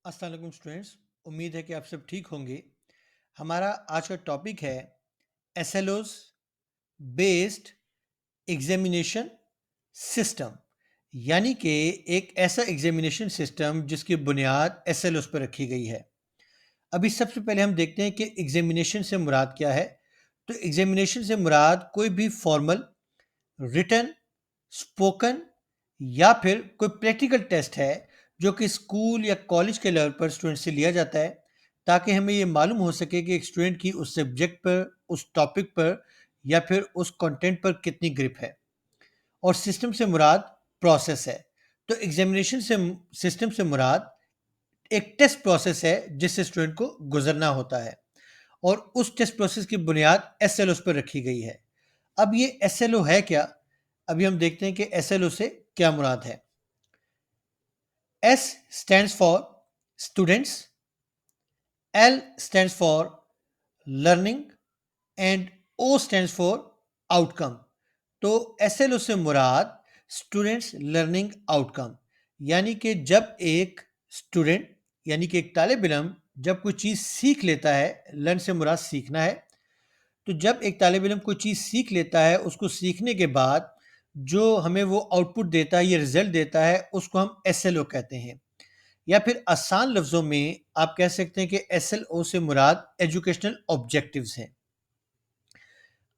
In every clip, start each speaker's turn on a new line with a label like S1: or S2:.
S1: अस्सलाम वालेकुम स्टूडेंट्स। उम्मीद है कि आप सब ठीक होंगे। हमारा आज का टॉपिक है एसएलओस बेस्ड एग्जामिनेशन सिस्टम, यानी कि एक ऐसा एग्जामिनेशन सिस्टम जिसकी बुनियाद एसएलओस पर रखी गई है। अभी सबसे पहले हम देखते हैं कि एग्जामिनेशन से मुराद क्या है। तो एग्जामिनेशन से मुराद कोई भी फॉर्मल, रिटन, स्पोकन या फिर कोई प्रैक्टिकल टेस्ट है जो कि स्कूल या कॉलेज के लेवल पर स्टूडेंट से लिया जाता है, ताकि हमें ये मालूम हो सके कि एक स्टूडेंट की उस सब्जेक्ट पर, उस टॉपिक पर या फिर उस कंटेंट पर कितनी ग्रिप है। और सिस्टम से मुराद प्रोसेस है। तो एग्जामिनेशन से सिस्टम से मुराद एक टेस्ट प्रोसेस है जिससे स्टूडेंट को गुजरना होता है, और उस टेस्ट प्रोसेस की बुनियाद एसएलओ पर रखी गई है। अब ये एसएलओ है क्या? अभी हम देखते हैं कि एसएलओ से क्या मुराद है। S stands for students, L stands for learning and O stands for outcome। तो एसएलओ से मुराद स्टूडेंट्स लर्निंग आउटकम, यानी कि जब एक स्टूडेंट यानी कि एक तालिब इल्म जब कोई चीज़ सीख लेता है, लर्न से मुराद सीखना है। तो जब एक तालिब इल्म कोई चीज़ सीख लेता है, उसको सीखने के बाद जो हमें वो आउटपुट देता है, ये रिजल्ट देता है, उसको हम एसएलओ कहते हैं। या फिर आसान लफ्ज़ों में आप कह सकते हैं कि एसएलओ से मुराद एजुकेशनल ऑब्जेक्टिव्स हैं।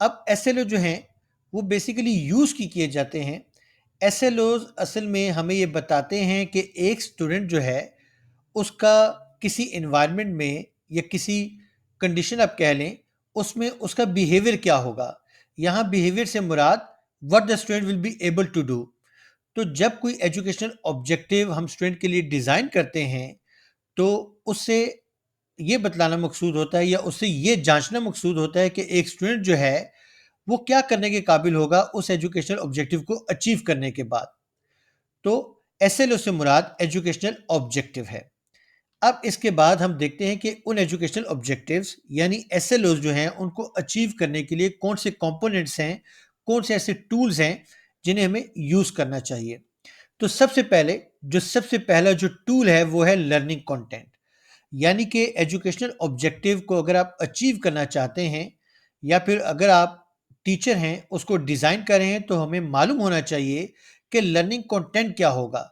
S1: अब एसएलओ जो हैं वो बेसिकली यूज़ की किए जाते हैं। एसएलओज़ असल में हमें ये बताते हैं कि एक स्टूडेंट जो है उसका किसी एनवायरनमेंट में या किसी कंडीशन आप कह लें, उसमें उसका बिहेवियर क्या होगा। यहाँ बिहेवियर से मुराद what the student will be able to do. तो जब कोई एजुकेशनल ऑब्जेक्टिव हम स्टूडेंट के लिए डिज़ाइन करते हैं, तो उससे ये बतलाना मकसूद होता है या उससे ये जांचना मकसूद होता है कि एक स्टूडेंट जो है वो क्या करने के काबिल होगा उस एजुकेशनल ऑब्जेक्टिव को अचीव करने के बाद। तो एसएलओ से मुराद एजुकेशनल ऑब्जेक्टिव है। अब इसके बाद हम देखते हैं कि उन एजुकेशनल ऑब्जेक्टिव्स यानी एसएलओ जो हैं उनको अचीव करने के लिए कौन से कंपोनेंट्स हैं, कौन से ऐसे टूल्स हैं जिन्हें हमें यूज करना चाहिए। तो सबसे पहला जो टूल है वो है लर्निंग कंटेंट। यानी कि एजुकेशनल ऑब्जेक्टिव को अगर आप अचीव करना चाहते हैं या फिर अगर आप टीचर हैं उसको डिज़ाइन कर रहे हैं, तो हमें मालूम होना चाहिए कि लर्निंग कंटेंट क्या होगा।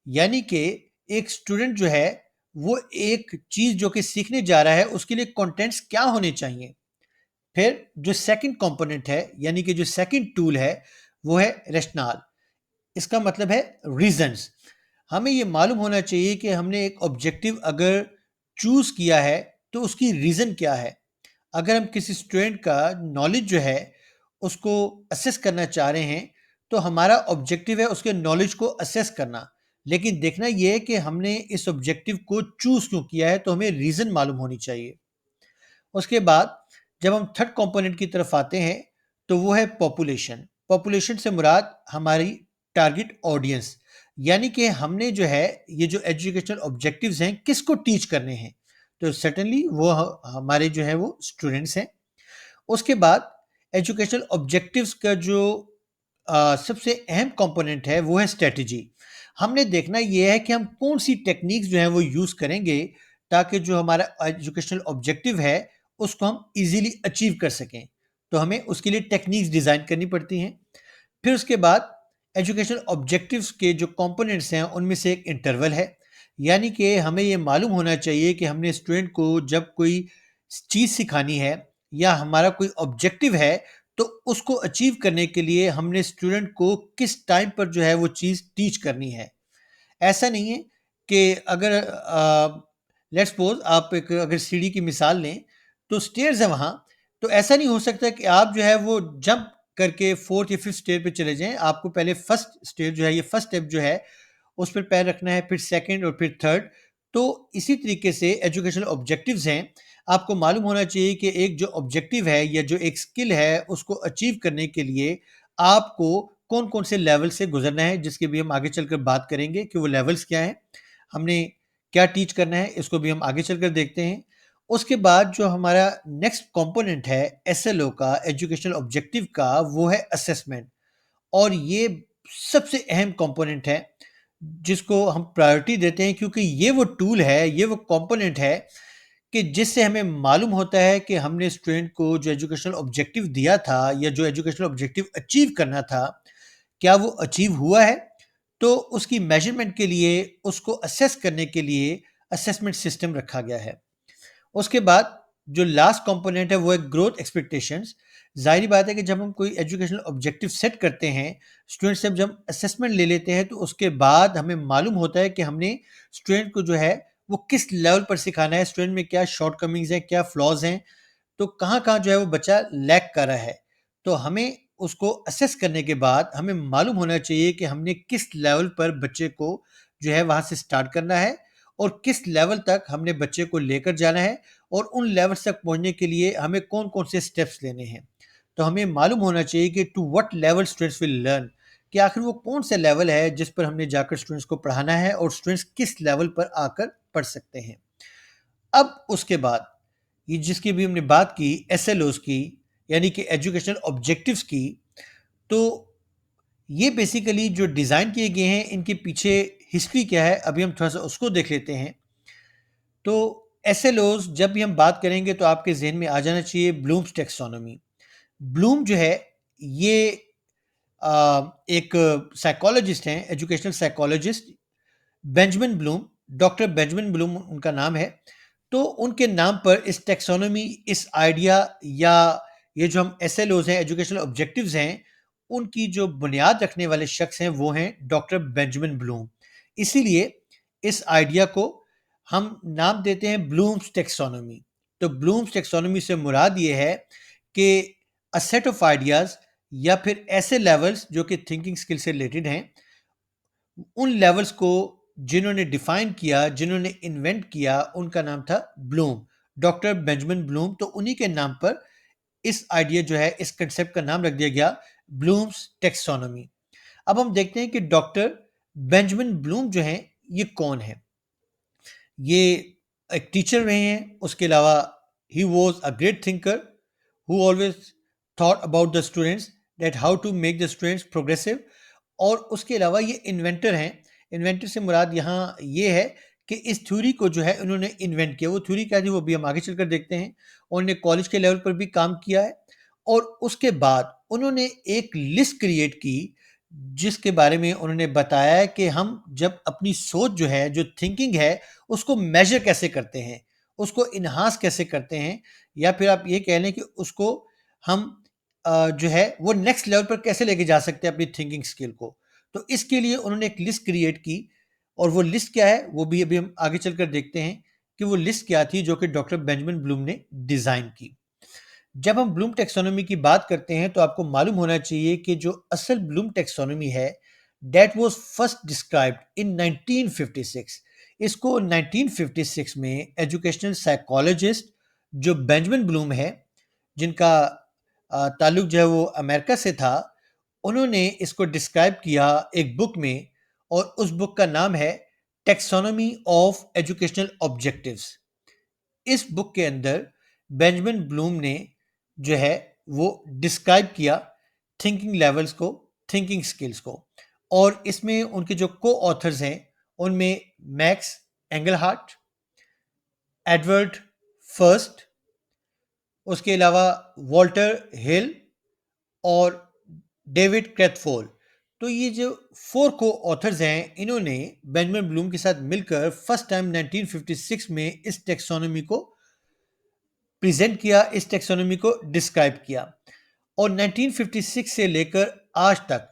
S1: यानी कि एक स्टूडेंट जो है वो एक चीज़ जो कि सीखने जा रहा है उसके लिए कंटेंट्स क्या होने चाहिए। फिर जो सेकंड कंपोनेंट है यानी कि जो सेकंड टूल है वो है रैशनल। इसका मतलब है रीजंस। हमें ये मालूम होना चाहिए कि हमने एक ऑब्जेक्टिव अगर चूज किया है तो उसकी रीजन क्या है। अगर हम किसी स्टूडेंट का नॉलेज जो है उसको असेस करना चाह रहे हैं, तो हमारा ऑब्जेक्टिव है उसके नॉलेज को असेस करना। लेकिन देखना यह है कि हमने इस ऑब्जेक्टिव को चूज क्यों किया है, तो हमें रीजन मालूम होनी चाहिए। उसके बाद जब हम थर्ड कंपोनेंट की तरफ आते हैं, तो वो है पॉपुलेशन। पॉपुलेशन से मुराद हमारी टारगेट ऑडियंस, यानी कि हमने जो है ये जो एजुकेशनल ऑब्जेक्टिव्स हैं किसको टीच करने हैं। तो सर्टेनली वो हमारे जो है वो स्टूडेंट्स हैं। उसके बाद एजुकेशनल ऑब्जेक्टिव्स का जो सबसे अहम कंपोनेंट है वो है स्ट्रेटजी। हमने देखना ये है कि हम कौन सी टेक्निक्स जो है वो यूज़ करेंगे ताकि जो हमारा एजुकेशनल ऑब्जेक्टिव है उसको हम इजीली अचीव कर सकें। तो हमें उसके लिए टेक्निक्स डिज़ाइन करनी पड़ती हैं। फिर उसके बाद एजुकेशनल ऑब्जेक्टिव्स के जो कंपोनेंट्स हैं उनमें से एक इंटरवल है। यानी कि हमें ये मालूम होना चाहिए कि हमने स्टूडेंट को जब कोई चीज़ सिखानी है या हमारा कोई ऑब्जेक्टिव है, तो उसको अचीव करने के लिए हमने स्टूडेंट को किस टाइम पर जो है वो चीज़ टीच करनी है। ऐसा नहीं है कि अगर लेट्स सपोज आप एक अगर सीढ़ी की मिसाल लें, तो स्टेयर्स है वहाँ। तो ऐसा नहीं हो सकता कि आप जो है वो जंप करके फोर्थ या फिफ्थ स्टेयर पे चले जाएं। आपको पहले फर्स्ट स्टेयर जो है, ये फर्स्ट स्टेप जो है उस पर पैर रखना है, फिर सेकंड और फिर थर्ड। तो इसी तरीके से एजुकेशनल ऑब्जेक्टिव्स हैं। आपको मालूम होना चाहिए कि एक जो ऑब्जेक्टिव है या जो एक स्किल है उसको अचीव करने के लिए आपको कौन कौन से लेवल से गुजरना है, जिसकी भी हम आगे चलकर बात करेंगे कि वो लेवल्स क्या हैं, हमने क्या टीच करना है, इसको भी हम आगे चलकर देखते हैं। उसके बाद जो हमारा नेक्स्ट कंपोनेंट है एसएलओ का, एजुकेशनल ऑब्जेक्टिव का, वो है असेसमेंट। और ये सबसे अहम कंपोनेंट है। जिसको हम प्रायोरिटी देते हैं, क्योंकि ये वो टूल है, ये वो कंपोनेंट है कि जिससे हमें मालूम होता है कि हमने स्टूडेंट को जो एजुकेशनल ऑब्जेक्टिव दिया था या जो एजुकेशनल ऑब्जेक्टिव अचीव करना था, क्या वो अचीव हुआ है? तो उसकी मेजरमेंट के लिए, उसको असेस करने के लिए असेसमेंट सिस्टम रखा गया है। उसके बाद जो लास्ट कंपोनेंट है वो है ग्रोथ एक्सपेक्टेशंस। ज़ाहिर बात है कि जब हम कोई एजुकेशनल ऑब्जेक्टिव सेट करते हैं, स्टूडेंट से जब असेसमेंट ले लेते हैं, तो उसके बाद हमें मालूम होता है कि हमने स्टूडेंट को जो है वो किस लेवल पर सिखाना है, स्टूडेंट में क्या शॉर्टकमिंग्स हैं, क्या फ्लॉज़ हैं, तो कहाँ-कहाँ जो है वो बच्चा लैग कर रहा है। तो हमें उसको असेस करने के बाद हमें मालूम होना चाहिए कि हमने किस लेवल पर बच्चे को जो है वहाँ से स्टार्ट करना है और किस लेवल तक हमने बच्चे को लेकर जाना है और उन लेवल्स तक पहुँचने के लिए हमें कौन-कौन से स्टेप्स लेने हैं। तो हमें मालूम होना चाहिए कि to what level students will learn, कि आखिर वो कौन सा लेवल है जिस पर हमने जाकर स्टूडेंट्स को पढ़ाना है और स्टूडेंट्स किस लेवल पर आकर पढ़ सकते हैं। अब उसके बाद ये जिसकी भी हमने बात की एसएलओस की, यानी कि एजुकेशनल ऑब्जेक्टिव्स की, तो ये बेसिकली जो डिज़ाइन किए गए हैं इनके पीछे हिस्ट्री क्या है, अभी हम थोड़ा सा उसको देख लेते हैं। तो एसएलओस जब भी हम बात करेंगे तो आपके जहन में आ जाना चाहिए ब्लूम्स टेक्सोनोमी। ब्लूम जो है ये एक साइकोलॉजिस्ट हैं, educational psychologist Benjamin Bloom, doctor Benjamin Bloom उनका नाम है। तो उनके नाम पर इस टैक्सोनॉमी, इस आइडिया या ये जो हम एसएलओज़ हैं, एजुकेशनल ऑब्जेक्टिव्स हैं, उनकी जो बुनियाद रखने वाले शख्स हैं, वो हैं डॉक्टर बेंजामिन ब्लूम। इसीलिए इस आइडिया को हम नाम देते हैं ब्लूम्स टैक्सोनॉमी। तो ब्लूम्स टैक्सोनॉमी से मुराद ये है कि अ सेट ऑफ आइडियाज़ या फिर ऐसे लेवल्स जो कि थिंकिंग स्किल से रिलेटेड हैं, उन लेवल्स को जिन्होंने डिफाइन किया, जिन्होंने इन्वेंट किया, उनका नाम था ब्लूम, डॉक्टर बेंजामिन ब्लूम। तो उन्हीं के नाम पर इस आइडिया जो है, इस कंसेप्ट का नाम रख दिया गया ब्लूम्स टैक्सोनॉमी। अब हम देखते हैं कि डॉक्टर बेंजामिन ब्लूम जो हैं, ये कौन है? ये एक टीचर रहे हैं, उसके अलावा he was a great thinker who always thought about the students, that how to make the students progressive. और उसके अलावा ये इन्वेंटर हैं। इन्वेंटर से मुराद यहाँ ये है कि इस थ्योरी को जो है उन्होंने इन्वेंट किया। वो थ्योरी क्या थी वो भी हम आगे चलकर देखते हैं। उन्होंने कॉलेज के लेवल पर भी काम किया है और उसके बाद उन्होंने एक लिस्ट क्रिएट की जिसके बारे में उन्होंने बताया कि हम जब अपनी सोच जो है, जो थिंकिंग है, उसको मेजर कैसे करते हैं, उसको इन्हांस कैसे करते हैं, या फिर आप ये कह लें कि उसको हम जो है वो नेक्स्ट लेवल पर कैसे लेके जा सकते हैं अपनी थिंकिंग स्किल को। तो इसके लिए उन्होंने एक लिस्ट क्रिएट की और वो लिस्ट क्या है वो भी अभी हम आगे चलकर देखते हैं कि वो लिस्ट क्या थी जो कि डॉक्टर बेंजामिन ब्लूम ने डिज़ाइन की। जब हम ब्लूम टैक्सोनॉमी की बात करते हैं तो आपको मालूम होना चाहिए कि जो असल ब्लूम टैक्सोनॉमी है, that was first described in 1956। इसको 1956 में एजुकेशनल साइकोलॉजिस्ट जो बेंजामिन ब्लूम है, जिनका ताल्लुक जो है वो अमेरिका से था, उन्होंने इसको डिस्क्राइब किया एक बुक में और उस बुक का नाम है टैक्सोनॉमी ऑफ एजुकेशनल ऑब्जेक्टिव्स। इस बुक के अंदर बेंजामिन ब्लूम ने जो है वो डिस्क्राइब किया थिंकिंग लेवल्स को, थिंकिंग स्किल्स को। और इसमें उनके जो को ऑथर्स हैं उनमें मैक्स एंगलहार्ट, एडवर्ड फर्स्ट, उसके अलावा वॉल्टर हिल और डेविड क्रेथफोल। तो ये जो 4 को ऑथर्स हैं, इन्होंने बेंजामिन ब्लूम के साथ मिलकर फर्स्ट टाइम 1956 में इस टेक्सोनॉमी को प्रेजेंट किया, इस टेक्सोनॉमी को डिस्क्राइब किया। और 1956 से लेकर आज तक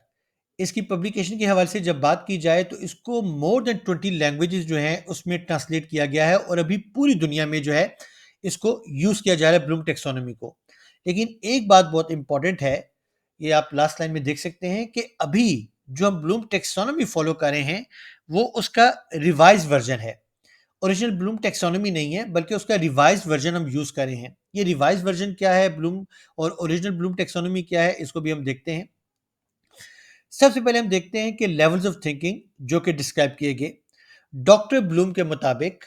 S1: इसकी पब्लिकेशन के हवाले से जब बात की जाए तो इसको मोर देन 20 लैंग्वेजेस जो हैं उसमें ट्रांसलेट किया गया है और अभी पूरी दुनिया में जो है इसको यूज़ किया जा रहा है ब्लूम टेक्सोनॉमी को। लेकिन एक बात बहुत इंपॉर्टेंट है, ये आप लास्ट लाइन में देख सकते हैं कि अभी जो हम ब्लूम टेक्सोनॉमी फॉलो कर रहे हैं वो उसका रिवाइज वर्जन है। ओरिजिनल ब्लूम टेक्सोनॉमी नहीं है बल्कि उसका रिवाइज वर्जन हम यूज़ कर रहे हैं। ये रिवाइज वर्जन क्या है ब्लूम और ओरिजिनल ब्लूम टेक्सोनॉमी क्या है, इसको भी हम देखते हैं। सबसे पहले हम देखते हैं कि लेवल्स ऑफ थिंकिंग जो कि डिस्क्राइब किए गए डॉक्टर ब्लूम के मुताबिक।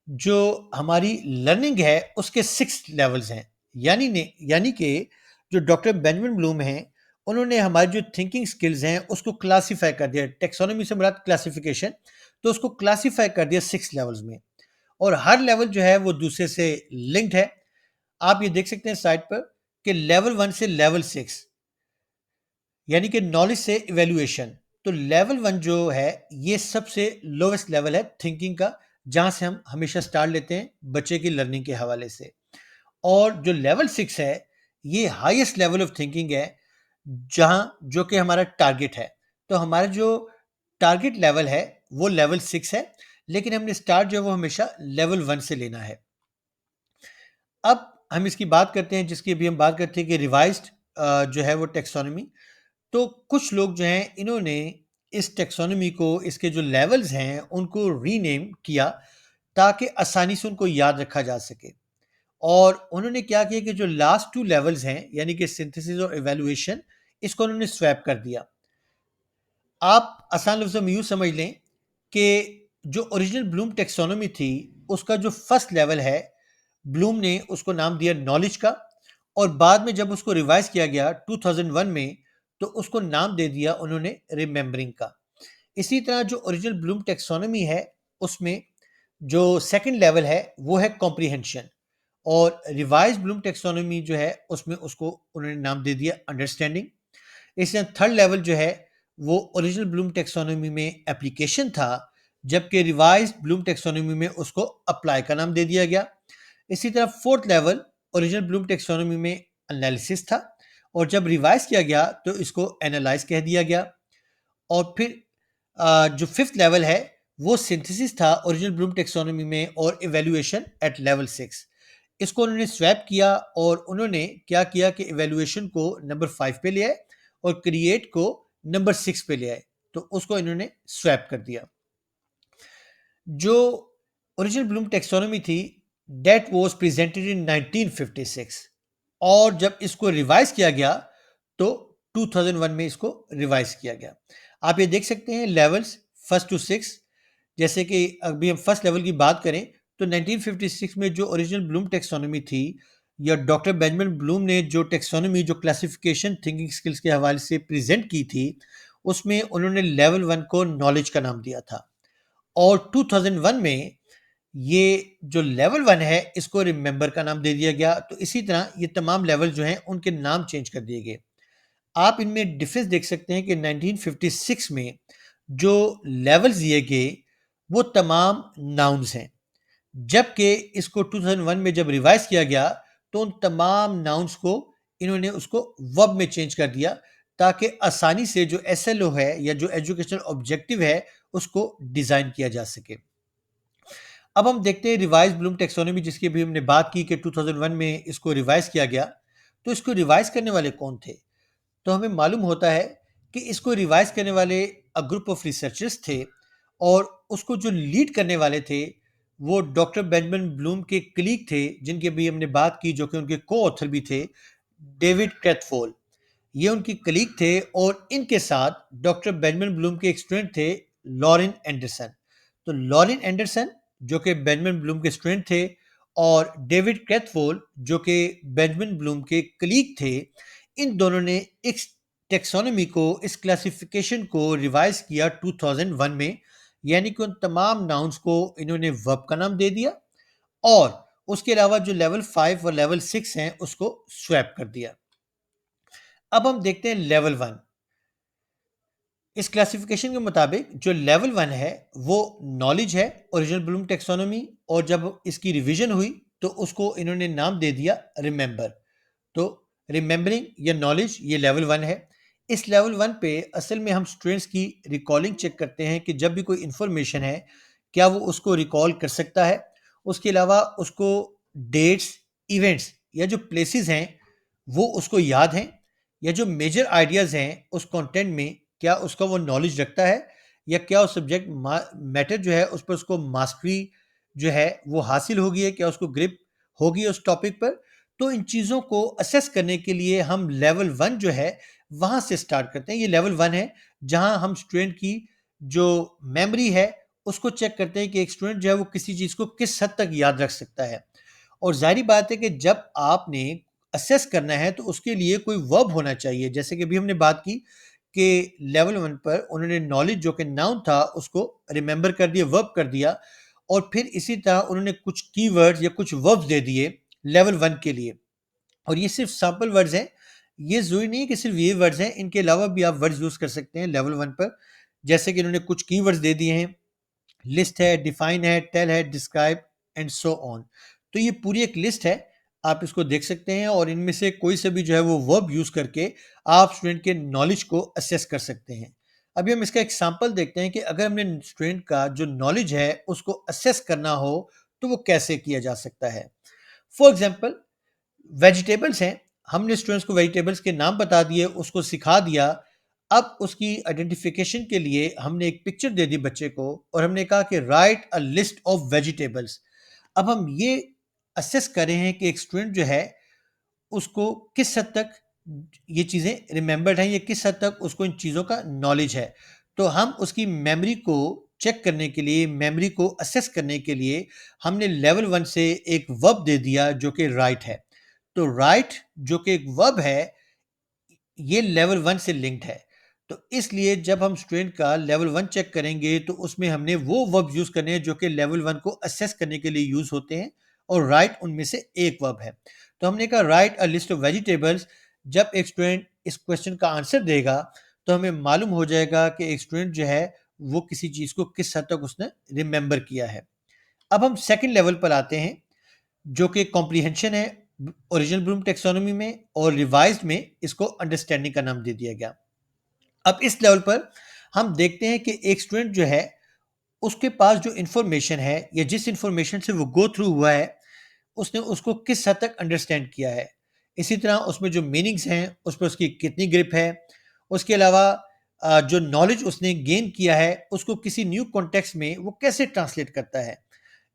S1: जो हमारी लर्निंग है उसके 6 लेवल्स हैं। यानी कि जो डॉक्टर बेंजामिन ब्लूम हैं उन्होंने हमारी जो थिंकिंग स्किल्स हैं उसको क्लासिफाई कर दिया। टेक्सोनॉमी से मुराद क्लासिफिकेशन, तो उसको क्लासिफाई कर दिया 6 लेवल्स में, और हर लेवल जो है वो दूसरे से लिंक्ड है। आप ये देख सकते हैं साइट पर कि लेवल 1 से लेवल 6, यानी कि नॉलेज से इवैल्यूएशन। तो लेवल 1 जो है ये सबसे लोवेस्ट लेवल है थिंकिंग का, जहां से हम हमेशा स्टार्ट लेते हैं बच्चे की लर्निंग के हवाले से। और जो लेवल 6 है ये हाईएस्ट लेवल ऑफ थिंकिंग है, जहां जो कि हमारा टारगेट है। तो हमारा जो टारगेट लेवल है वो लेवल 6 है, लेकिन हमने स्टार्ट जो है वो हमेशा लेवल 1 से लेना है। अब हम इसकी बात करते हैं जिसकी अभी हम बात करते हैं कि रिवाइज्ड जो है वो टेक्सोनॉमी। तो कुछ लोग जो हैं इन्होंने इस टेक्सोनॉमी को, इसके जो लेवल्स हैं उनको रीनेम किया ताकि आसानी से उनको याद रखा जा सके। और उन्होंने क्या किया कि जो लास्ट 2 लेवल्स हैं यानी कि सिंथेसिस और इवैल्यूएशन, इसको उन्होंने स्वैप कर दिया। आप आसान लफ्ज़ों में यूँ समझ लें कि जो ओरिजिनल ब्लूम टेक्सोनॉमी थी, उसका जो फर्स्ट लेवल है, ब्लूम ने उसको नाम दिया नॉलेज का, और बाद में जब उसको रिवाइज़ किया गया 2001 में, तो उसको नाम दे दिया उन्होंने रिमेंबरिंग का। इसी तरह जो ओरिजिनल ब्लूम टेक्सोनॉमी है, उसमें जो सेकंड लेवल है, वो है कॉम्प्रिहेंशन, और रिवाइज़्ड ब्लूम टेक्सोनॉमी जो है, उसमें उसको उन्होंने नाम दे दिया अंडरस्टैंडिंग। इसलिए थर्ड लेवल जो है वो ओरिजिनल ब्लूम टेक्सोनॉमी में एप्लीकेशन था, जबकि रिवाइज्ड ब्लूम टेक्सोनॉमी में उसको अप्लाई का नाम दे दिया गया। इसी तरह fourth level original Bloom taxonomy में एनालिसिस था, और जब रिवाइज किया गया तो इसको एनालाइज कह दिया गया। और फिर जो फिफ्थ लेवल है वो सिंथेसिस था ओरिजिनल ब्लूम टेक्सोनॉमी में, और इवेल्युएशन एट लेवल 6। इसको उन्होंने स्वैप किया, और उन्होंने क्या किया कि इवेल्युएशन को नंबर 5 पे ले आए और क्रिएट को नंबर 6 पे ले आए। तो उसको इन्होंने स्वैप कर दिया। जो ओरिजिनल ब्लूम टेक्सोनॉमी थी, दैट वाज प्रेजेंटेड इन 1956, और जब इसको रिवाइज किया गया तो 2001 में इसको रिवाइज किया गया। आप ये देख सकते हैं लेवल्स फर्स्ट टू सिक्स। जैसे कि अभी हम फर्स्ट लेवल की बात करें तो 1956 में जो ओरिजिनल ब्लूम टेक्सोनॉमी थी, या डॉक्टर बेंजामिन ब्लूम ने जो टेक्सोनॉमी, जो क्लासिफिकेशन थिंकिंग स्किल्स के हवाले से प्रेजेंट की थी, उसमें उन्होंने लेवल 1 को नॉलेज का नाम दिया था। और 2001 में ये जो लेवल 1 है इसको रिमेंबर का नाम दे दिया गया। तो इसी तरह ये तमाम लेवल जो हैं उनके नाम चेंज कर दिए गए। आप इनमें डिफरेंस देख सकते हैं कि 1956 में जो लेवल्स दिए गए वो तमाम नाउन्स हैं, जबकि इसको 2001 में जब रिवाइज किया गया तो उन तमाम नाउन्स को इन्होंने उसको वर्ब में चेंज कर दिया, ताकि आसानी से जो एसएलओ है या जो एजुकेशनल ऑब्जेक्टिव है उसको डिजाइन किया जा सके। अब हम देखते हैं रिवाइज ब्लूम टेक्सोनॉमी, जिसकी भी हमने बात की कि 2001 में इसको रिवाइज किया गया। तो इसको रिवाइज करने वाले कौन थे? तो हमें मालूम होता है कि इसको रिवाइज करने वाले ग्रुप ऑफ रिसर्चर्स थे, और उसको जो लीड करने वाले थे वो डॉक्टर बेंजामिन ब्लूम के कलीग थे, जिनकी अभी हमने बात की, जो कि उनके को ऑथर भी थे, डेविड क्रेथफोल। ये उनकी कलीग थे, और इनके साथ डॉक्टर बेंजामिन ब्लूम के एक स्टूडेंट थे, लॉरेन एंडरसन। तो लॉरेन एंडरसन जो कि बेंजामिन ब्लूम के स्टूडेंट थे, और डेविड क्रेथफोल जो कि बेंजामिन ब्लूम के कलीग थे, इन दोनों ने इस टेक्सोनॉमी को, इस क्लासिफिकेशन को रिवाइज किया 2001 में। यानी कि उन तमाम नाउन्स को इन्होंने वर्ब का नाम दे दिया, और उसके अलावा जो लेवल 5 और लेवल 6 हैं उसको स्वैप कर दिया। अब हम देखते हैं लेवल 1। इस क्लासिफिकेशन के मुताबिक जो लेवल 1 है वो नॉलेज है, ओरिजिनल ब्लूम टेक्सोनॉमी, और जब इसकी रिवीजन हुई तो उसको इन्होंने नाम दे दिया रिमेंबर। तो रिमेंबरिंग या नॉलेज ये लेवल 1 है। इस लेवल 1 पे असल में हम स्टूडेंट्स की रिकॉलिंग चेक करते हैं कि जब भी कोई इंफॉर्मेशन है क्या वो उसको रिकॉल कर सकता है। उसके अलावा उसको डेट्स, इवेंट्स या जो प्लेसेस हैं वो उसको याद हैं, या जो मेजर आइडियाज़ हैं उस कंटेंट में क्या उसका वो नॉलेज रखता है, या क्या उस सब्जेक्ट मैटर जो है उस पर उसको मास्टरी जो है वो हासिल होगी है, क्या उसको ग्रिप होगी उस टॉपिक पर। तो इन चीज़ों को असेस करने के लिए हम लेवल 1 जो है वहाँ से स्टार्ट करते हैं। ये लेवल 1 है जहाँ हम स्टूडेंट की जो मेमोरी है उसको चेक करते हैं कि एक स्टूडेंट जो है वो किसी चीज़ को किस हद तक याद रख सकता है। और ज़ाहिर बात है कि जब आपने असेस करना है तो उसके लिए कोई वर्ब होना चाहिए। जैसे कि अभी हमने बात की कि लेवल 1 पर उन्होंने नॉलेज जो कि नाउन था उसको रिमेंबर कर दिया, वर्ब कर दिया, और फिर इसी तरह उन्होंने कुछ कीवर्ड्स या कुछ वर्ब्स दे दिए लेवल 1 के लिए। और ये सिर्फ सैंपल वर्ड्स हैं, ये ज़रूरी नहीं है कि सिर्फ ये वर्ड्स हैं, इनके अलावा भी आप वर्ड्स यूज़ कर सकते हैं लेवल 1 पर। जैसे कि इन्होंने कुछ कीवर्ड्स दे दिए हैं, लिस्ट है, डिफाइन है, टेल है, डिस्क्राइब एंड सो ऑन। तो ये पूरी एक लिस्ट है, आप इसको देख सकते हैं और इनमें से कोई से भी जो है वो वर्ब यूज़ करके आप स्टूडेंट के नॉलेज को असेस कर सकते हैं। अभी हम इसका एग्जांपल देखते हैं कि अगर हमने स्टूडेंट का जो नॉलेज है उसको असेस करना हो तो वो कैसे किया जा सकता है। फॉर एग्जांपल, वेजिटेबल्स हैं, हमने स्टूडेंट्स को वेजिटेबल्स के नाम बता दिए, उसको सिखा दिया। अब उसकी आइडेंटिफिकेशन के लिए हमने एक पिक्चर दे दी बच्चे को और हमने कहा कि right a list of vegetables. अब हम ये असेस कर रहे हैं कि एक स्टूडेंट जो है उसको किस हद तक ये चीज़ें रिमेंबर्ड हैं या किस हद तक उसको इन चीज़ों का नॉलेज है। तो हम उसकी मेमोरी को चेक करने के लिए, मेमोरी को असेस करने के लिए हमने लेवल 1 से एक वर्ब दे दिया जो कि राइट है। तो राइट जो कि एक वर्ब है, ये लेवल 1 से लिंक्ड है। तो इसलिए जब हम स्टूडेंट का लेवल 1 चेक करेंगे तो उसमें हमने वो वर्ब यूज़ करने हैं जो कि लेवल 1 को असेस करने के लिए यूज़ होते हैं, और राइट उनमें से एक वर्ब है। तो हमने कहा right a list of vegetables. जब एक स्टूडेंट इस क्वेश्चन का आंसर देगा तो हमें मालूम हो जाएगा कि एक स्टूडेंट जो है वो किसी चीज़ को किस हद तक उसने रिमेंबर किया है। अब हम सेकंड लेवल पर आते हैं जो कि कॉम्प्रिहेंशन है। ओरिजिनल ब्लूम टेक्सोनोमी में और रिवाइज्ड में इसको अंडरस्टैंडिंग का नाम दे दिया गया। अब इस लेवल पर हम देखते हैं कि एक स्टूडेंट जो है उसके पास जो इंफॉर्मेशन है या जिस इंफॉर्मेशन से वो गो थ्रू हुआ है उसने उसको किस हद तक अंडरस्टैंड किया है। इसी तरह उसमें जो मीनिंग्स हैं उस पर उसकी कितनी ग्रिप है। उसके अलावा जो नॉलेज उसने गेन किया है उसको किसी न्यू कॉन्टेक्स्ट में वो कैसे ट्रांसलेट करता है।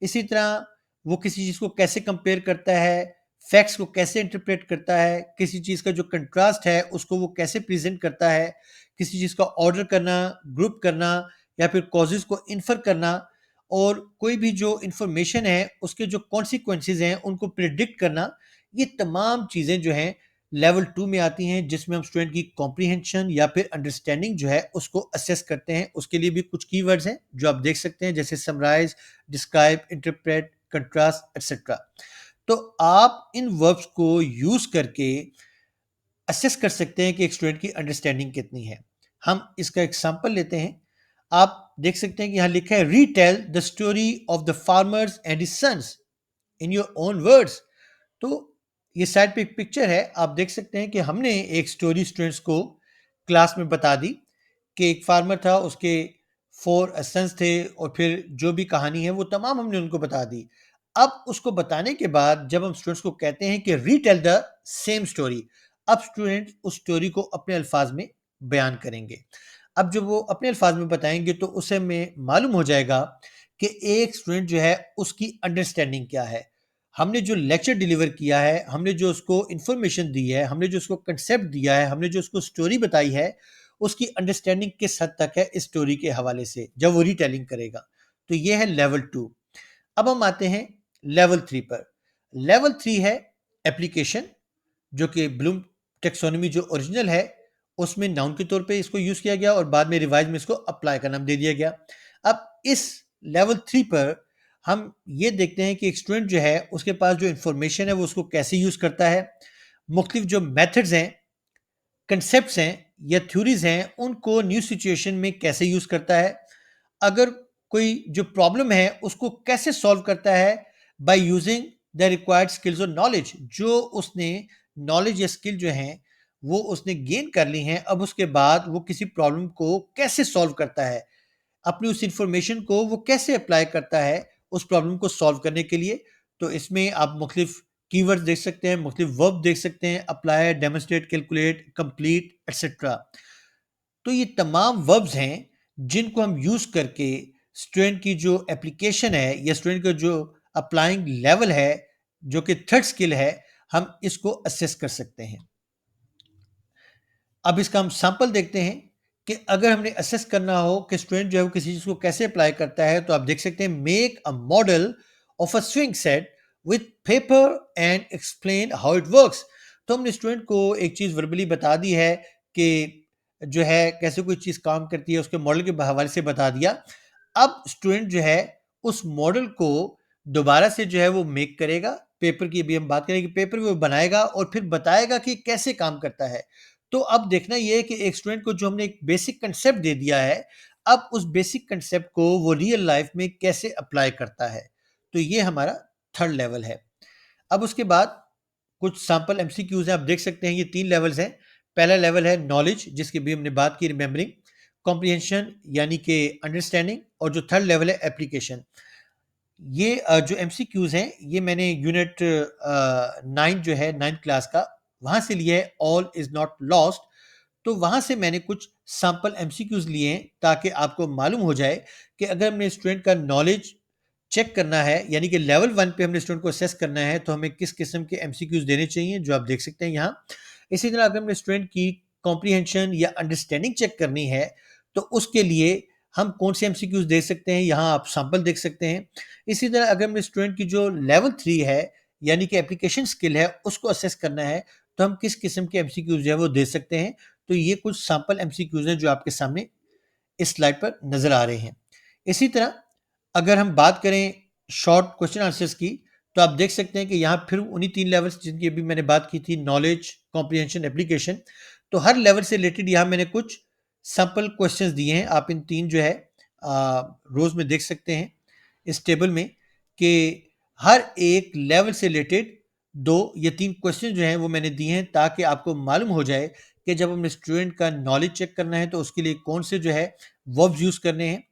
S1: इसी तरह वो किसी चीज़ को कैसे कंपेयर करता है, फैक्ट्स को कैसे इंटरप्रेट करता है, किसी चीज़ का जो कंट्रास्ट है उसको वो कैसे प्रेजेंट करता है, किसी चीज़ का ऑर्डर करना, ग्रुप करना या फिर कॉजेज़ को इन्फर करना, और कोई भी जो इन्फॉर्मेशन है उसके जो कॉन्सिक्वेंसेस हैं उनको प्रिडिक्ट करना। ये तमाम चीज़ें जो हैं लेवल 2 में आती हैं जिसमें हम स्टूडेंट की कॉम्प्रिहेंशन या फिर अंडरस्टैंडिंग जो है उसको असेस करते हैं। उसके लिए भी कुछ कीवर्ड्स हैं जो आप देख सकते हैं, जैसे summarise, describe, interpret, contrast etcetera. तो आप इन वर्ब्स को यूज करके असेस कर सकते हैं कि एक स्टूडेंट की अंडरस्टैंडिंग कितनी है। हम इसका एग्जांपल लेते हैं। आप देख सकते हैं कि यहाँ लिखा है retell the story of the farmers and his sons in your own words. तो ये साइड पे एक पिक्चर है, आप देख सकते हैं कि हमने एक स्टोरी स्टूडेंट्स को क्लास में बता दी कि एक फार्मर था, उसके 4 सन्स थे, और फिर जो भी कहानी है वो तमाम हमने उनको बता दी। अब उसको बताने के बाद जब हम स्टूडेंट्स को कहते हैं कि रीटेल द सेम स्टोरी, अब स्टूडेंट उस स्टोरी को अपने अल्फाज में बयान करेंगे। अब जब वो अपने अल्फाज में बताएंगे तो उसे में मालूम हो जाएगा कि एक स्टूडेंट जो है उसकी अंडरस्टैंडिंग क्या है। हमने जो लेक्चर डिलीवर किया है, हमने जो उसको इन्फॉर्मेशन दी है, हमने जो उसको कंसेप्ट दिया है, हमने जो उसको स्टोरी बताई है, उसकी अंडरस्टैंडिंग किस हद तक है इस स्टोरी के हवाले से जब वो रीटेलिंग करेगा। तो ये है लेवल 2। अब हम आते हैं लेवल 3 पर। लेवल 3 है एप्लीकेशन, जो कि ब्लूम टेक्सोनोमी जो ओरिजिनल है उसमें नाउन के तौर पे इसको यूज किया गया और बाद में रिवाइज में इसको अप्लाई का नाम दे दिया गया। अब इस लेवल 3 पर हम ये देखते हैं कि एक स्टूडेंट जो है उसके पास जो इंफॉर्मेशन है वो उसको कैसे यूज करता है, मुख्तलिफ जो मेथड्स हैं, कंसेप्ट्स हैं या थ्योरीज हैं उनको न्यू सिचुएशन में कैसे यूज करता है, अगर कोई जो प्रॉब्लम है उसको कैसे सॉल्व करता है by using the required skills और नॉलेज। जो उसने नॉलेज या स्किल जो हैं वो उसने गेन कर ली हैं, अब उसके बाद वो किसी प्रॉब्लम को कैसे सॉल्व करता है, अपनी उस इंफॉर्मेशन को वो कैसे अप्लाई करता है उस प्रॉब्लम को सॉल्व करने के लिए। तो इसमें आप मुख्तलिफ कीवर्ड्स देख सकते हैं, मुख्तलिफ वर्ब देख सकते हैं, apply, demonstrate, calculate, complete etcetera. तो ये तमाम वर्ब्स हैं जिनको हम यूज करके स्टूडेंट की जो एप्लीकेशन है या स्टूडेंट का जो अप्लाइंग लेवल है जो कि थर्ड स्किल है, हम इसको असेस कर सकते हैं। अब इसका हम सैंपल देखते हैं कि अगर हमने असेस करना हो कि स्टूडेंट जो है वो किसी चीज को कैसे अप्लाई करता है, तो आप देख सकते हैं make a model of a swing set with paper and explain how it works. तो हमने स्टूडेंट को एक चीज़ वर्बली बता दी है कि जो है कैसे कोई चीज़ काम करती है, उसके मॉडल के हवाले से बता दिया। अब स्टूडेंट जो है उस मॉडल को दोबारा से जो है वो मेक करेगा, पेपर की अभी हम बात करेंगे, पेपर वो बनाएगा और फिर बताएगा कि कैसे काम करता है। तो अब देखना ये है कि एक स्टूडेंट को जो हमने एक बेसिक कंसेप्ट दे दिया है, अब उस बेसिक कंसेप्ट को वो रियल लाइफ में कैसे अप्लाई करता है। तो ये हमारा थर्ड लेवल है। अब उसके बाद कुछ सैंपल एमसीक्यूज हैं, आप देख सकते हैं ये 3 लेवल्स हैं। पहला लेवल है नॉलेज, जिसकी भी हमने बात की, रिमेंबरिंग, कॉम्प्रिहेंशन यानी कि अंडरस्टैंडिंग, और जो थर्ड लेवल है एप्लीकेशन। ये जो एमसीक्यूज हैं ये मैंने यूनिट 9 जो है 9th क्लास का, वहां से लिया है, ऑल इज नॉट लॉस्ट। तो वहां से मैंने कुछ सैंपल एमसीक्यूज लिए हैं ताकि आपको मालूम हो जाए कि अगर हमने स्टूडेंट का नॉलेज चेक करना है, यानी कि लेवल 1 पे हमने स्टूडेंट को असेस करना है, तो हमें किस किस्म के एमसीक्यूज देने चाहिए, जो आप देख सकते हैं यहाँ। इसी तरह अगर हमने स्टूडेंट की कॉम्प्रीहेंशन या अंडरस्टैंडिंग चेक करनी है, तो उसके लिए हम कौन से एमसीक्यूज दे सकते हैं, यहाँ आप सैंपल देख सकते हैं। इसी तरह अगर हमने स्टूडेंट की जो लेवल 3 है, यानी कि एप्लीकेशन स्किल है, उसको असेस करना है, तो हम किस किस्म के एमसीक्यूज जो है वो दे सकते हैं। तो ये कुछ सैंपल एमसीक्यूज हैं जो आपके सामने इस स्लाइड पर नजर आ रहे हैं। इसी तरह अगर हम बात करें शॉर्ट क्वेश्चन आंसर्स की, तो आप देख सकते हैं कि यहाँ फिर उन्हीं 3 लेवल्स जिनकी अभी मैंने बात की थी, नॉलेज, कॉम्प्रिहेंशन, एप्लीकेशन। तो हर लेवल से रिलेटेड यहाँ मैंने कुछ सैंपल क्वेश्चंस दिए हैं। आप इन 3 जो है रोज में देख सकते हैं इस टेबल में कि हर एक लेवल से रिलेटेड 2 या 3 क्वेश्चन जो हैं वो मैंने दिए हैं, ताकि आपको मालूम हो जाए कि जब हमें स्टूडेंट का नॉलेज चेक करना है तो उसके लिए कौन से जो है वर्ब्स यूज़ करने हैं।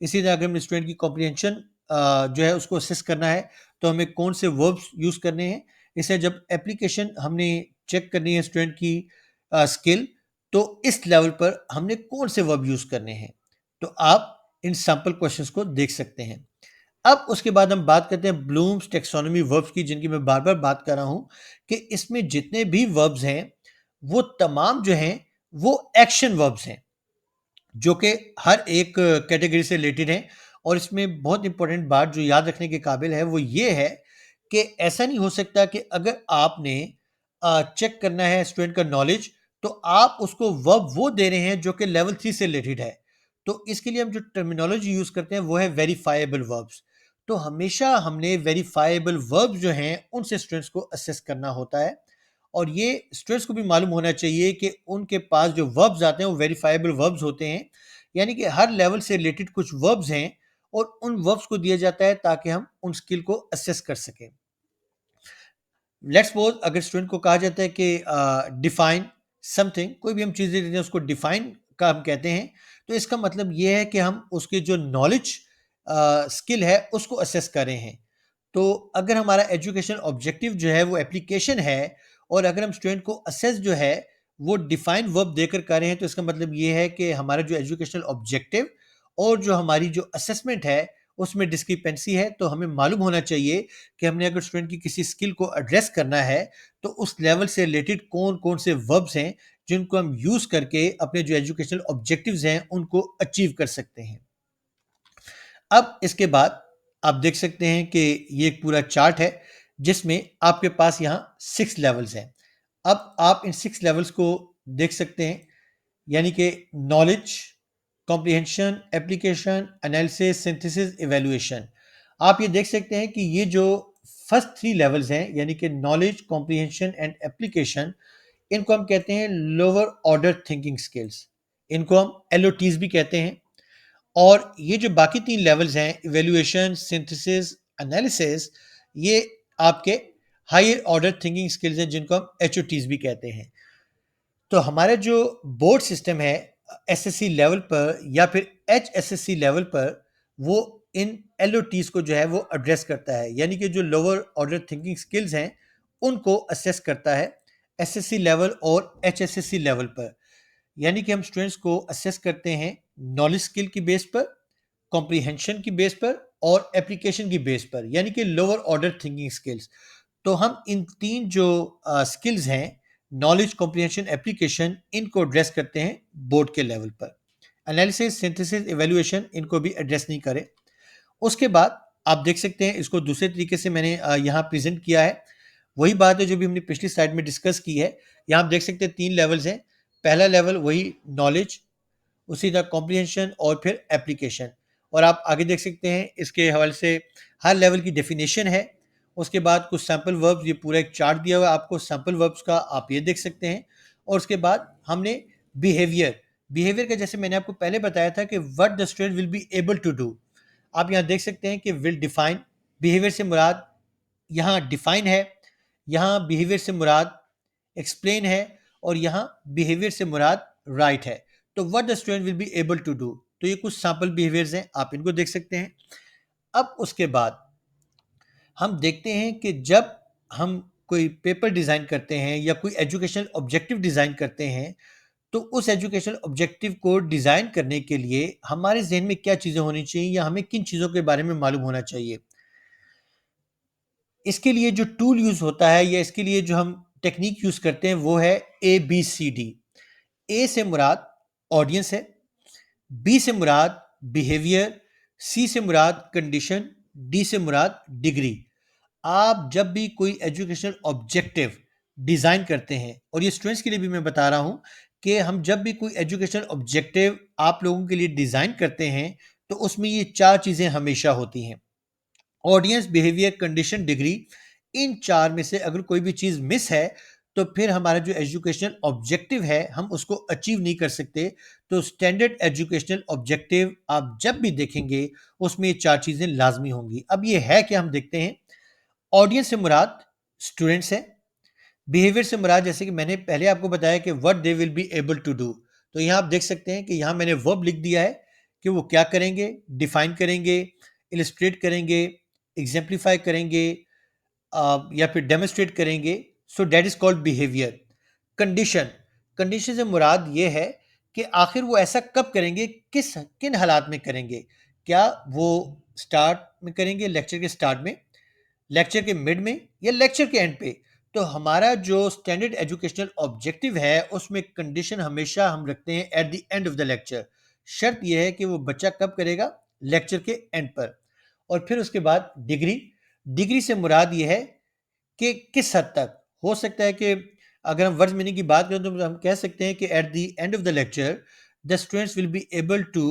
S1: इसी तरह अगर हमें स्टूडेंट की कॉम्प्रिहेंशन जो है उसको असेस करना है, तो हमें कौन से वर्ब्स यूज़ करने हैं। इसे जब एप्लीकेशन हमने चेक करनी है स्टूडेंट की स्किल, तो इस लेवल पर हमने कौन से वर्ब यूज़ करने हैं। तो आप इन सैंपल क्वेश्चंस को देख सकते हैं। अब उसके बाद हम बात करते हैं ब्लूम्स टेक्सोनोमी वर्ब्स की, जिनकी मैं बार-बार बात कर रहा हूँ कि इसमें जितने भी वर्ब्स हैं, वो तमाम जो हैं, वो एक्शन वर्ब्स हैं, जो कि हर एक कैटेगरी से रिलेटेड हैं। और इसमें बहुत इंपॉर्टेंट बात जो याद रखने के काबिल है, वो ये है कि ऐसा नहीं हो सकता कि अगर आपने चेक करना है स्टूडेंट का नॉलेज, तो आप उसको वर्ब वो दे रहे हैं जो कि लेवल 3 से रिलेटेड है। तो इसके लिए हम जो टर्मिनोलॉजी यूज़ करते हैं वो है वेरीफाइएबल वर्ब्स। तो हमेशा हमने वेरीफाइएबल वर्ब्स जो हैं उनसे स्टूडेंट्स को असेस करना होता है। और ये स्टूडेंट्स को भी मालूम होना चाहिए कि उनके पास जो वर्ब्स आते हैं वो वेरीफाइएबल वर्ब्स होते हैं, यानी कि हर लेवल से रिलेटेड कुछ वर्ब्स हैं और उन वर्ब्स को दिया जाता है ताकि हम उन स्किल को असेस कर सकें। लेट्स सपोज अगर स्टूडेंट को कहा जाता है कि डिफाइन समथिंग, कोई भी हम चीज़ दे देते हैं उसको डिफाइन का हम कहते हैं, तो इसका मतलब ये है कि हम उसके जो नॉलेज स्किल है उसको असेस कर रहे हैं। तो अगर हमारा एजुकेशन ऑब्जेक्टिव जो है वो एप्लीकेशन है, और अगर हम स्टूडेंट को असेस जो है वो डिफाइन वर्ब देकर कर रहे हैं, तो इसका मतलब ये है कि हमारा जो एजुकेशनल ऑब्जेक्टिव और जो हमारी जो असेसमेंट है उसमें डिस्क्रिपेंसी है। तो हमें मालूम होना चाहिए कि हमने अगर स्टूडेंट की किसी स्किल को एड्रेस करना है, तो उस लेवल से रिलेटेड कौन कौन से वर्ब्स हैं जिनको हम यूज करके अपने जो एजुकेशनल ऑब्जेक्टिव्स हैं उनको अचीव कर सकते हैं। अब इसके बाद आप देख सकते हैं कि ये एक पूरा चार्ट है जिसमें आपके पास यहाँ 6 लेवल्स हैं। अब आप इन 6 लेवल्स को देख सकते हैं, यानी कि knowledge, comprehension, application, analysis, synthesis, evaluation. आप ये देख सकते हैं कि ये जो फर्स्ट 3 लेवल्स हैं, यानी कि नॉलेज, कॉम्प्रिहेंशन एंड एप्लीकेशन, इनको हम कहते हैं लोअर ऑर्डर थिंकिंग स्किल्स। इनको हम एलओटीज भी कहते हैं। और ये जो बाकी 3 लेवल्स हैं, इवैल्यूएशन, सिंथेसिस, एनालिसिस, ये आपके हायर ऑर्डर थिंकिंग स्किल्स हैं जिनको हम एचओटीज भी कहते हैं। तो हमारा जो बोर्ड सिस्टम है एसएससी लेवल पर या फिर एचएसएससी लेवल पर, वो इन एलओटीज को जो है वो एड्रेस करता है, यानी कि जो लोअर ऑर्डर थिंकिंग स्किल्स हैं उनको असेस करता है एसएससी लेवल और एचएसएससी लेवल पर। यानी कि हम स्टूडेंट्स को असेस करते हैं नॉलेज स्किल की बेस पर, कॉम्प्रिहेंशन की बेस पर और एप्लीकेशन की बेस पर, यानी कि लोअर ऑर्डर थिंकिंग स्किल्स। तो हम इन 3 जो स्किल्स हैं, नॉलेज, कॉम्प्रिहेंशन, एप्लीकेशन, इनको एड्रेस करते हैं बोर्ड के लेवल पर। एनालिसिस, सिंथेसिस, इवैल्यूएशन इनको भी एड्रेस नहीं करें। उसके बाद आप देख सकते हैं, इसको दूसरे तरीके से मैंने यहाँ प्रेजेंट किया है। वही बात है जो भी हमने पिछली स्लाइड में डिस्कस की है। यहाँ आप देख सकते हैं 3 लेवल्स हैं। पहला लेवल वही नॉलेज, उसी तरह कॉम्प्रिहेंशन और फिर एप्लीकेशन। और आप आगे देख सकते हैं इसके हवाले से हर लेवल की डेफिनेशन है। उसके बाद कुछ सैम्पल वर्ब्स, ये पूरा एक चार्ट दिया हुआ है आपको सैम्पल वर्ब्स का, आप ये देख सकते हैं। और उसके बाद हमने बिहेवियर, बिहेवियर का जैसे मैंने आपको पहले बताया था कि what the student will be able to do. आप यहाँ देख सकते हैं कि विल डिफाइन, बिहेवियर से मुराद यहाँ डिफाइन है, यहाँ बिहेवियर से मुराद एक्सप्लेन है, और यहाँ बिहेवियर से मुराद राइट है। तो what the student will be able to do, तो ये कुछ सैम्पल बिहेवियर्स हैं, आप इनको देख सकते हैं। अब उसके बाद हम देखते हैं कि जब हम कोई पेपर डिज़ाइन करते हैं या कोई एजुकेशनल ऑब्जेक्टिव डिज़ाइन करते हैं, तो उस एजुकेशनल ऑब्जेक्टिव को डिज़ाइन करने के लिए हमारे ज़हन में क्या चीज़ें होनी चाहिए या हमें किन चीज़ों के बारे में मालूम होना चाहिए। इसके लिए जो टूल यूज़ होता है या इसके लिए जो हम टेक्निक यूज़ करते हैं वो है ABCD। ए से मुराद ऑडियंस है, बी से मुराद बिहेवियर, सी से मुराद कंडीशन, डी से मुराद डिग्री। आप जब भी कोई एजुकेशनल ऑब्जेक्टिव डिज़ाइन करते हैं, और ये स्टूडेंट्स के लिए भी मैं बता रहा हूँ कि हम जब भी कोई एजुकेशनल ऑब्जेक्टिव आप लोगों के लिए डिज़ाइन करते हैं, तो उसमें ये 4 चीज़ें हमेशा होती हैं। Audience, behaviour, condition, degree. इन 4 में से अगर कोई भी चीज़ मिस है, तो फिर हमारा जो एजुकेशनल ऑब्जेक्टिव है, हम उसको अचीव नहीं कर सकते। तो स्टैंडर्ड एजुकेशनल ऑब्जेक्टिव आप जब भी देखेंगे, उसमें ये 4 चीज़ें लाज़मी होंगी। अब ये है क्या, हम देखते हैं। ऑडियंस से मुराद स्टूडेंट्स है। बिहेवियर से मुराद, जैसे कि मैंने पहले आपको बताया कि what they will be able to do. तो यहाँ आप देख सकते हैं कि यहाँ मैंने वर्ब लिख दिया है कि वो क्या करेंगे, डिफाइन करेंगे, इलस्ट्रेट करेंगे, एग्जाम्प्लीफाई करेंगे, या फिर डेमोन्स्ट्रेट करेंगे। So that is called behaviour. Condition, condition से मुराद ये है कि आखिर वो ऐसा कब करेंगे, किस किन हालात में करेंगे। क्या वो स्टार्ट में करेंगे, लेक्चर के स्टार्ट में, लेक्चर के मिड में, या लेक्चर के एंड पे। तो हमारा जो स्टैंडर्ड एजुकेशनल ऑब्जेक्टिव है, उसमें कंडीशन हमेशा हम रखते हैं at the end of the lecture. शर्त यह है कि वो बच्चा कब करेगा, लेक्चर के एंड पर। और फिर उसके बाद डिग्री, डिग्री से मुराद ये है कि किस हद तक हो सकता है कि अगर हम वर्ड्स मीनिंग की बात करें तो हम कह सकते हैं कि at the end of the lecture the students will be able to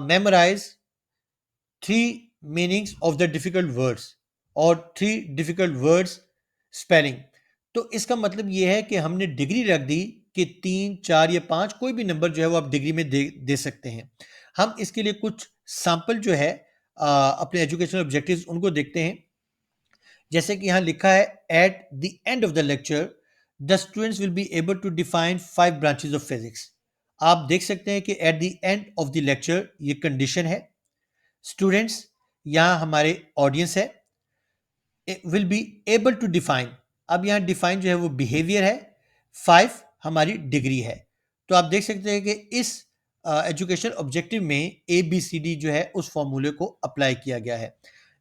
S1: memorise 3 meanings of the difficult words और 3 डिफिकल्ट वर्ड्स स्पेलिंग। तो इसका मतलब ये है कि हमने डिग्री रख दी कि 3, 4 या 5 कोई भी नंबर जो है वो आप डिग्री में दे सकते हैं। हम इसके लिए कुछ सैंपल जो है अपने एजुकेशनल ऑब्जेक्टिव्स उनको देखते हैं। जैसे कि यहाँ लिखा है at the end of the lecture the students will be able to define 5 branches of physics. आप देख सकते हैं कि at the end of the lecture ये कंडीशन है। स्टूडेंट्स यहाँ हमारे ऑडियंस है, will be able to define, अब यहाँ डिफाइन जो है वो बिहेवियर है, 5 हमारी डिग्री है। तो आप देख सकते हैं कि इस एजुकेशन ऑब्जेक्टिव में ABCD जो है उस फॉर्मूले को अप्लाई किया गया है।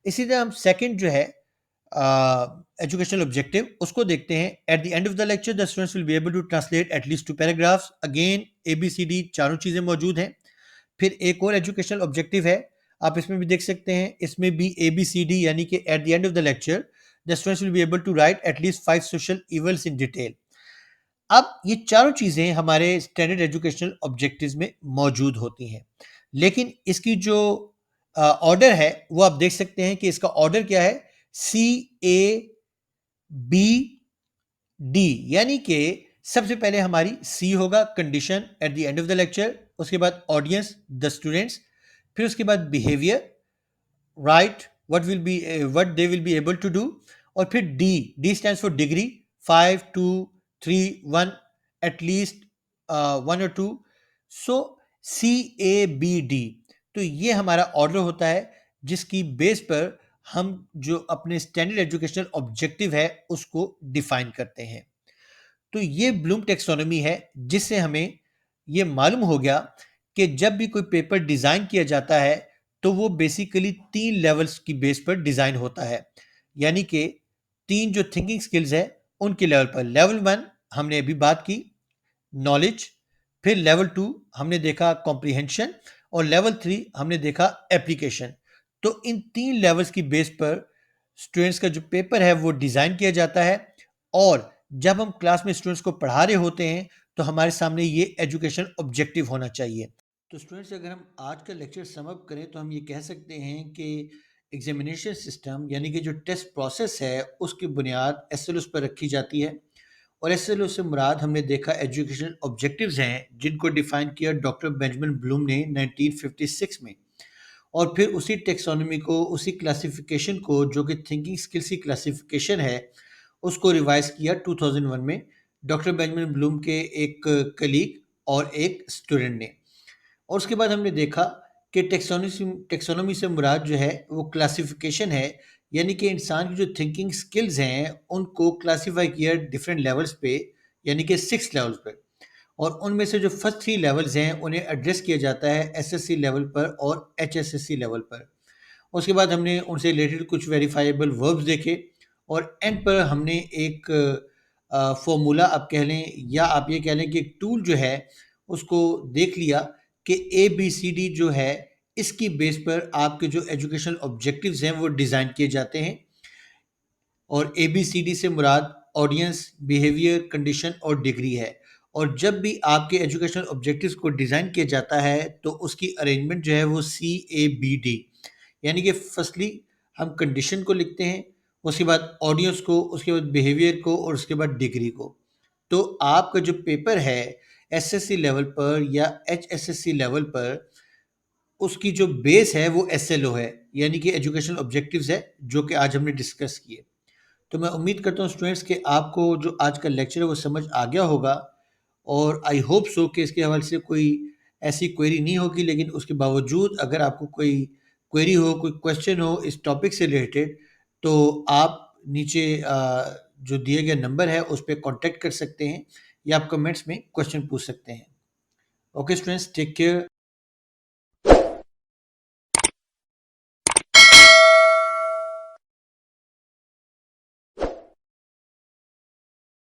S1: इसी तरह हम सेकंड जो है एजुकेशनल ऑब्जेक्टिव उसको देखते हैं। At the end of the lecture the students will be able to translate at least 2 paragraphs. Again ABCD चारों चीज़ें मौजूद हैं। फिर एक और एजुकेशनल ऑब्जेक्टिव है, आप इसमें भी देख सकते हैं, इसमें भी ABCD यानी कि at the end of the lecture the students will be able to write at least 5 social events in detail. अब ये चारों चीज़ें हमारे स्टैंडर्ड एजुकेशनल ऑब्जेक्टिव्स में मौजूद होती हैं, लेकिन इसकी जो ऑर्डर है वो आप देख सकते हैं कि इसका ऑर्डर क्या है, CABD, यानी कि सबसे पहले हमारी C होगा condition at the end of the lecture, उसके बाद ऑडियंस द स्टूडेंट्स, फिर उसके बाद behaviour right what they will be able to do, और फिर D stands for degree, 5, 2, 3, 1, at least 1 और 2। सो CABD, तो ये हमारा ऑर्डर होता है जिसकी बेस पर हम जो अपने स्टैंडर्ड एजुकेशनल ऑब्जेक्टिव है उसको डिफाइन करते हैं। तो ये ब्लूम टेक्सोनोमी है जिससे हमें ये मालूम हो गया कि जब भी कोई पेपर डिज़ाइन किया जाता है तो वो बेसिकली 3 लेवल्स की बेस पर डिज़ाइन होता है, यानी कि 3 जो थिंकिंग स्किल्स है उनके लेवल पर। लेवल 1 हमने अभी बात की नॉलेज, फिर लेवल 2 हमने देखा कॉम्प्रिहेंशन, और लेवल 3 हमने देखा एप्लीकेशन। तो इन 3 लेवल्स की बेस पर स्टूडेंट्स का जो पेपर है वो डिज़ाइन किया जाता है और जब हम क्लास में स्टूडेंट्स को पढ़ा रहे होते हैं तो हमारे सामने ये एजुकेशन ऑब्जेक्टिव होना चाहिए। तो स्टूडेंट्स, अगर हम आज का लेक्चर सम अप करें तो हम ये कह सकते हैं कि एग्जामिनेशन सिस्टम यानी कि जो टेस्ट प्रोसेस है उसकी बुनियाद एसएलओस पर रखी जाती है। और एसएलओ से मुराद हमने देखा एजुकेशन ऑब्जेक्टिव्स हैं जिनको डिफाइन किया डॉक्टर बेंजामिन ब्लूम ने 1956 में। और फिर उसी टेक्सोनॉमी को, उसी क्लासिफिकेशन को जो कि थिंकिंग स्किल्स की क्लासिफिकेशन है, उसको रिवाइज किया 2001 में डॉक्टर बेंजामिन ब्लूम के एक कलीग और एक स्टूडेंट ने। और उसके बाद हमने देखा कि टेक्सोनॉमी से मुराद जो है वो क्लासिफिकेशन है, यानी कि इंसान की जो थिंकिंग स्किल्स हैं उनको क्लासीफाई किया डिफरेंट लेवल्स पे, यानी कि 6 लेवल्स पे। और उनमें से जो फर्स्ट 3 लेवल्स हैं उन्हें एड्रेस किया जाता है एसएससी लेवल पर और एचएसएससी लेवल पर। उसके बाद हमने उनसे रिलेटेड कुछ वेरीफाइबल वर्ब्स देखे और एंड पर हमने एक फॉर्मूला आप कह लें या आप ये कह लें कि एक टूल जो है उसको देख लिया कि ए बी सी डी जो है इसकी बेस पर आपके जो एजुकेशन ऑब्जेक्टिव्स हैं वो डिज़ाइन किए जाते हैं। और ए बी सी डी से मुराद ऑडियंस, बिहेवियर, कंडीशन और डिग्री है। और जब भी आपके एजुकेशनल ऑब्जेक्टिव्स को डिज़ाइन किया जाता है तो उसकी अरेंजमेंट जो है वो सी ए बी डी, यानी कि फर्स्टली हम कंडीशन को लिखते हैं, उसके बाद ऑडियंस को, उसके बाद बिहेवियर को और उसके बाद डिग्री को। तो आपका जो पेपर है एसएससी लेवल पर या एचएसएससी लेवल पर, उसकी जो बेस है वो एसएलओ है, यानी कि एजुकेशनल ऑब्जेक्टिव्स है जो कि आज हमने डिस्कस किए। तो मैं उम्मीद करता हूँ स्टूडेंट्स कि आपको जो आज का लेक्चर है वो समझ आ गया होगा। और आई होप सो कि इसके हवाले से कोई ऐसी क्वेरी नहीं होगी, लेकिन उसके बावजूद अगर आपको कोई क्वेरी हो, कोई क्वेश्चन हो इस टॉपिक से रिलेटेड, तो आप नीचे जो दिए गए नंबर है उस पर कॉन्टेक्ट कर सकते हैं या आप कमेंट्स में क्वेश्चन पूछ सकते हैं। Okay students, take care.